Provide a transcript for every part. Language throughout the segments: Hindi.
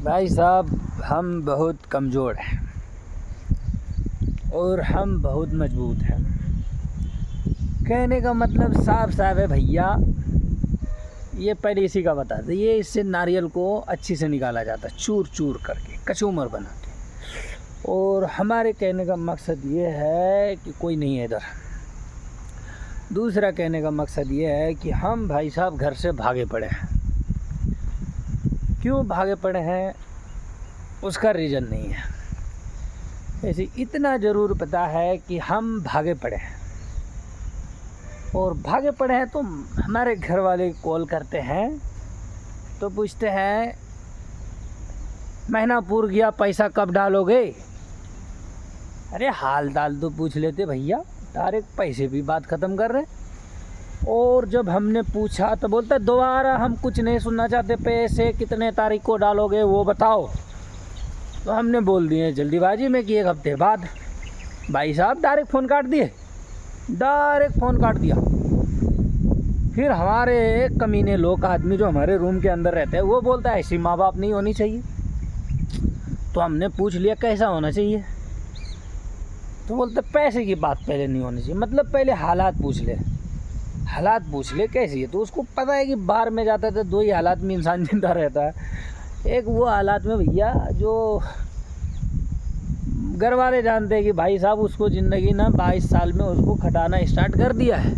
भाई साहब, हम बहुत कमज़ोर हैं और हम बहुत मजबूत हैं। कहने का मतलब साफ साफ है भैया। ये पहले इसी का बता दें, ये इससे नारियल को अच्छी से निकाला जाता है, चूर चूर करके कचूमर बना के। और हमारे कहने का मकसद ये है कि कोई नहीं है इधर। दूसरा कहने का मकसद ये है कि हम भाई साहब घर से भागे पड़े हैं। क्यों भागे पड़े हैं उसका रीज़न नहीं है, ऐसे इतना ज़रूर पता है कि हम भागे पड़े हैं। और भागे पड़े हैं तो हमारे घर वाले कॉल करते हैं तो पूछते हैं महीना पूर गया, पैसा कब डालोगे। अरे हाल दाल तो पूछ लेते भैया, डायरेक्ट पैसे भी बात ख़त्म कर रहे। और जब हमने पूछा तो बोलते दोबारा हम कुछ नहीं सुनना चाहते, पैसे कितने तारीख को डालोगे वो बताओ। तो हमने बोल दिए जल्दीबाजी में कि 1 हफ्ते बाद। भाई साहब डायरेक्ट फ़ोन काट दिए, डायरेक्ट फ़ोन काट दिया। फिर हमारे कमीने लोग आदमी जो हमारे रूम के अंदर रहते हैं वो बोलता है ऐसी माँ बाप नहीं होनी चाहिए। तो हमने पूछ लिया कैसा होना चाहिए, तो बोलते पैसे की बात पहले नहीं होनी चाहिए। मतलब पहले हालात पूछ ले, हालात पूछ ले कैसी है। तो उसको पता है कि बाहर में जाता था 2 ही हालात में इंसान जिंदा रहता है। एक वो हालात में भैया जो घर वाले जानते हैं कि भाई साहब उसको ज़िंदगी ना 22 साल में उसको खटाना स्टार्ट कर दिया है।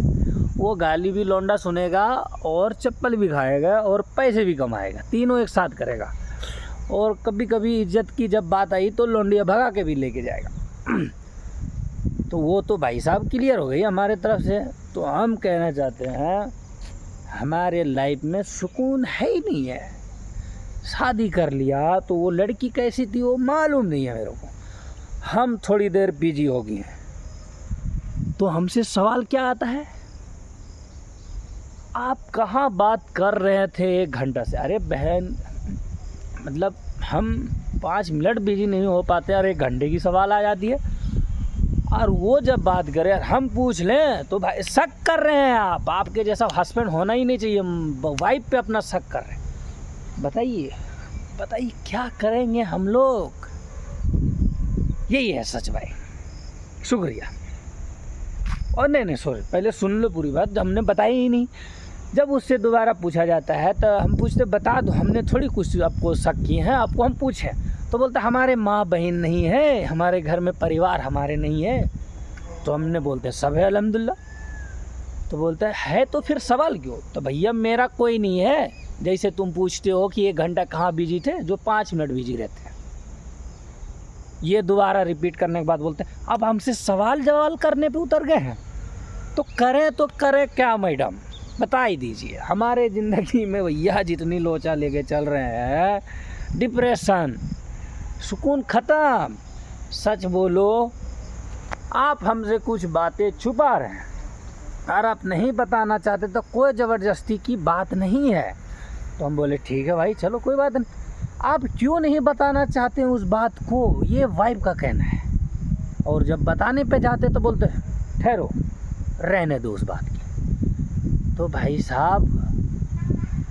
वो गाली भी लौंडा सुनेगा और चप्पल भी खाएगा और पैसे भी कमाएगा, तीनों एक साथ करेगा। और कभी कभी इज्जत की जब बात आई तो लौंडिया भगा के भी लेके जाएगा। तो वो तो भाई साहब क्लियर हो गई हमारे तरफ से। तो हम कहना चाहते हैं हमारे लाइफ में सुकून है ही नहीं है। शादी कर लिया तो वो लड़की कैसी थी वो मालूम नहीं है मेरे को। हम थोड़ी देर बिजी हो गए हैं तो हमसे सवाल क्या आता है, आप कहाँ बात कर रहे थे 1 घंटा से। अरे बहन, मतलब हम 5 मिनट बिजी नहीं हो पाते और 1 घंटे की सवाल आ जाती है। और वो जब बात करें और हम पूछ लें तो भाई शक कर रहे हैं आप। आपके जैसा हस्बैंड होना ही नहीं चाहिए, वाइफ पे अपना शक कर रहे हैं। बताइए बताइए क्या करेंगे हम लोग। यही है सच भाई। शुक्रिया। और नहीं सॉरी, पहले सुन लो पूरी बात, हमने बताई ही नहीं। जब उससे दोबारा पूछा जाता है तो हम पूछते बता दो, हमने थोड़ी कुछ आपको शक किए हैं, आपको हम पूछें। तो बोलता हमारे माँ बहन नहीं है, हमारे घर में परिवार हमारे नहीं है। तो हमने बोलते सब है अल्हम्दुलिल्लाह। तो बोलता है तो फिर सवाल क्यों। तो भैया मेरा कोई नहीं है, जैसे तुम पूछते हो कि 1 घंटा कहाँ बिजी थे, जो 5 मिनट बिजी रहते हैं। ये दोबारा रिपीट करने के बाद बोलते हैं अब हमसे सवाल जवाब करने पे उतर गए हैं। तो करें क्या मैडम, बता ही दीजिए। हमारे ज़िंदगी में भैया जितनी लोचा लेके चल रहे हैं, डिप्रेशन, सुकून ख़त्म। सच बोलो, आप हमसे कुछ बातें छुपा रहे हैं और आप नहीं बताना चाहते तो कोई ज़बरदस्ती की बात नहीं है। तो हम बोले ठीक है भाई, चलो कोई बात नहीं। आप क्यों नहीं बताना चाहते उस बात को, ये वाइफ का कहना है। और जब बताने पे जाते तो बोलते ठहरो, रहने दो उस बात की। तो भाई साहब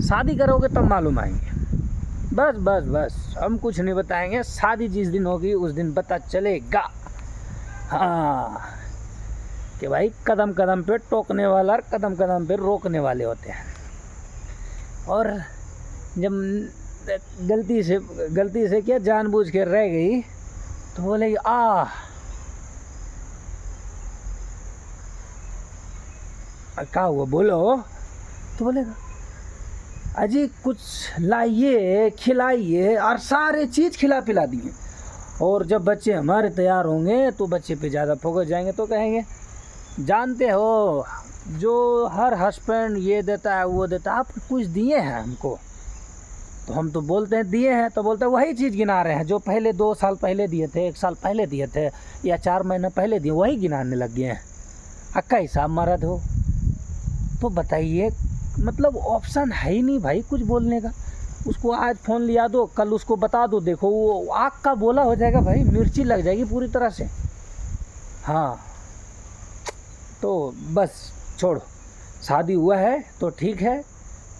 शादी करोगे तब मालूम आएंगे। बस हम कुछ नहीं बताएंगे। शादी जिस दिन होगी उस दिन पता चलेगा। हाँ कि भाई कदम कदम पे टोकने वाला और कदम कदम पे रोकने वाले होते हैं। और जब गलती से क्या जानबूझ के रह गई तो बोलेगी क्या हुआ बोलो। तो बोलेगा अजी कुछ लाइए खिलाइए, और सारे चीज़ खिला पिला दिए। और जब बच्चे हमारे तैयार होंगे तो बच्चे पे ज़्यादा फोकस जाएंगे तो कहेंगे जानते हो जो हर हस्बैंड ये देता है वो देता है, आप कुछ दिए हैं हमको। तो हम तो बोलते हैं दिए हैं, तो बोलते हैं वही चीज़ गिना रहे हैं जो पहले 2 साल पहले दिए थे, 1 साल पहले दिए थे, या 4 महीने पहले दिए, वही गिनाने लग गए हैं। अक्का हिसाब मरद हो। तो बताइए, मतलब ऑप्शन है ही नहीं भाई कुछ बोलने का। उसको आज फ़ोन लिया दो, कल उसको बता दो, देखो वो आग का बोला हो जाएगा भाई, मिर्ची लग जाएगी पूरी तरह से। हाँ तो बस छोड़ो, शादी हुआ है तो ठीक है,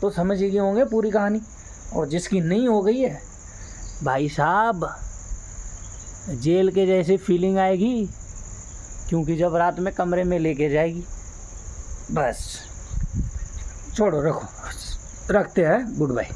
तो समझ गए होंगे पूरी कहानी। और जिसकी नहीं हो गई है भाई साहब जेल के जैसी फीलिंग आएगी, क्योंकि जब रात में कमरे में लेके जाएगी। बस छोड़ो, रखो, रखते हैं, गुड बाय।